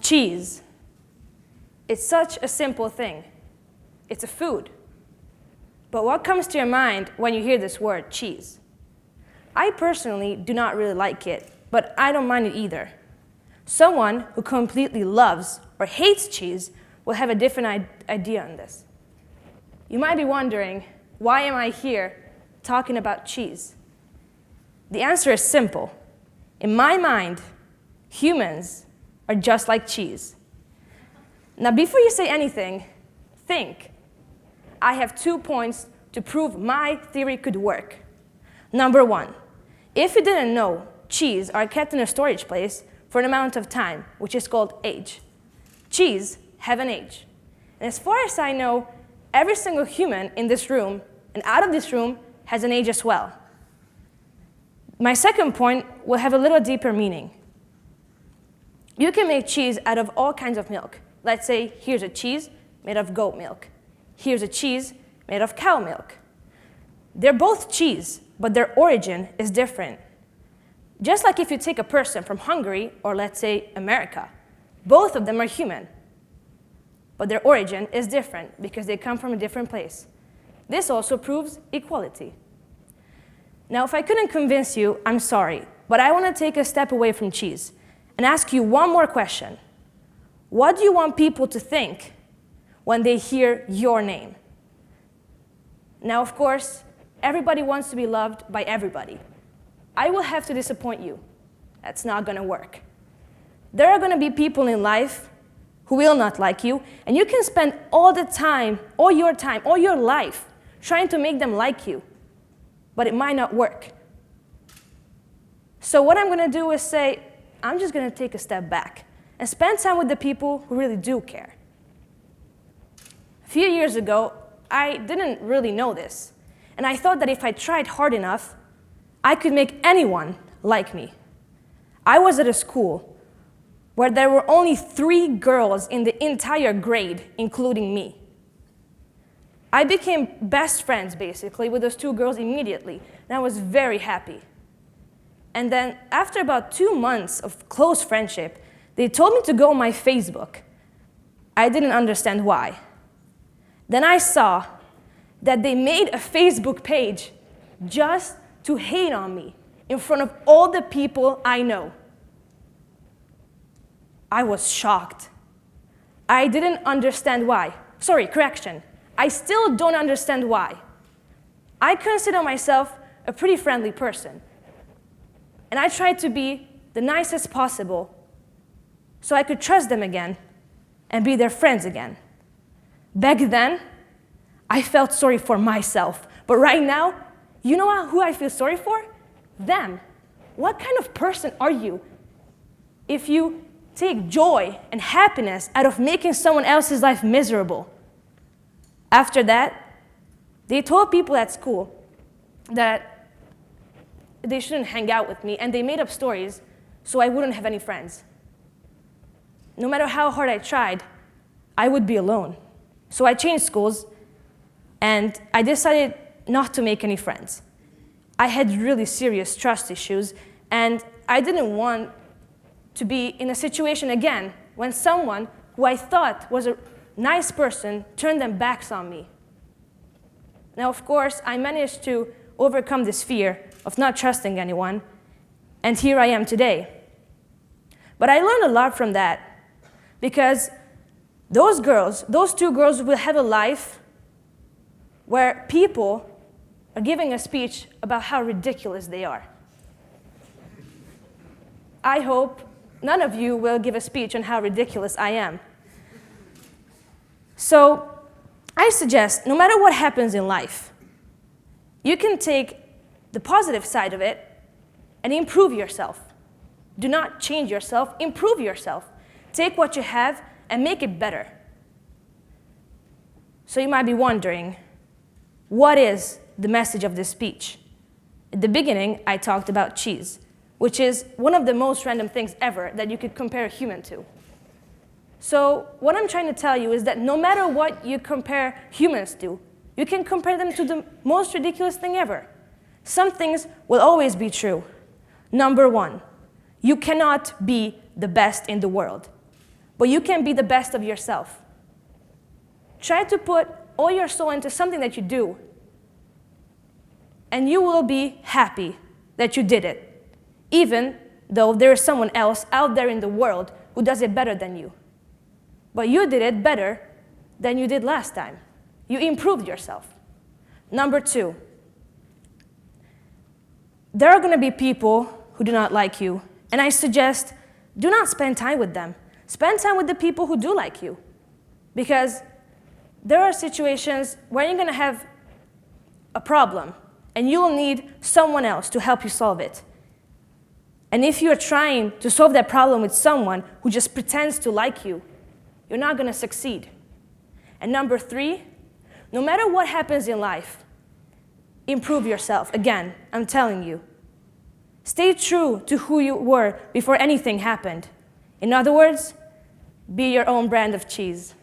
Cheese. It's such a simple thing. It's a food. But what comes to your mind when you hear this word, cheese? I personally do not really like it, but I don't mind it either. Someone who completely loves or hates cheese will have a different idea on this. You might be wondering, why am I here talking about cheese? The answer is simple. In my mind, humans are just like cheese. Now, before you say anything, think. I have 2 points to prove my theory could work. Number 1, if you didn't know, cheese are kept in a storage place for an amount of time, which is called age. Cheese have an age. And as far as I know, every single human in this room and out of this room has an age as well. My second point will have a little deeper meaning. You can make cheese out of all kinds of milk. Let's say here's a cheese made of goat milk. Here's a cheese made of cow milk. They're both cheese, but their origin is different. Just like if you take a person from Hungary or let's say America, both of them are human, but their origin is different because they come from a different place. This also proves equality. Now, if I couldn't convince you, I'm sorry, but I want to take a step away from cheese and ask you one more question. What do you want people to think when they hear your name? Now, of course, everybody wants to be loved by everybody. I will have to disappoint you. That's not going to work. There are going to be people in life who will not like you, and you can spend all your life trying to make them like you, but it might not work. So what I'm going to do is say, I'm just going to take a step back and spend time with the people who really do care. A few years ago, I didn't really know this, and I thought that if I tried hard enough, I could make anyone like me. I was at a school where there were only 3 girls in the entire grade, including me. I became best friends, basically, with those 2 girls immediately, and I was very happy. And then, after about 2 months of close friendship, they told me to go on my Facebook. I didn't understand why. Then I saw that they made a Facebook page just to hate on me in front of all the people I know. I was shocked. I didn't understand why. Sorry, correction. I still don't understand why. I consider myself a pretty friendly person. And I tried to be the nicest possible so I could trust them again and be their friends again. Back then, I felt sorry for myself. But right now, you know who I feel sorry for? Them. What kind of person are you if you take joy and happiness out of making someone else's life miserable? After that, they told people at school that they shouldn't hang out with me, and they made up stories so I wouldn't have any friends. No matter how hard I tried, I would be alone. So I changed schools, and I decided not to make any friends. I had really serious trust issues, and I didn't want to be in a situation again when someone who I thought was a nice person turned their backs on me. Now, of course, I managed to overcome this fear of not trusting anyone, and here I am today. But I learned a lot from that, because those 2 girls will have a life where people are giving a speech about how ridiculous they are. I hope none of you will give a speech on how ridiculous I am. So I suggest, no matter what happens in life, you can take the positive side of it and improve yourself. Do not change yourself, improve yourself. Take what you have and make it better. So you might be wondering, what is the message of this speech? At the beginning, I talked about cheese, which is one of the most random things ever that you could compare a human to. So what I'm trying to tell you is that no matter what you compare humans to, you can compare them to the most ridiculous thing ever. Some things will always be true. Number 1, you cannot be the best in the world. but you can be the best of yourself. Try to put all your soul into something that you do, and you will be happy that you did it, even though there is someone else out there in the world who does it better than you. But you did it better than you did last time. You improved yourself. Number 2, there are going to be people who do not like you, and I suggest do not spend time with them. Spend time with the people who do like you, because there are situations where you're going to have a problem, and you will need someone else to help you solve it. And if you're trying to solve that problem with someone who just pretends to like you, you're not going to succeed. And number 3, no matter what happens in life, improve yourself. Again, I'm telling you. Stay true to who you were before anything happened. In other words, be your own brand of cheese.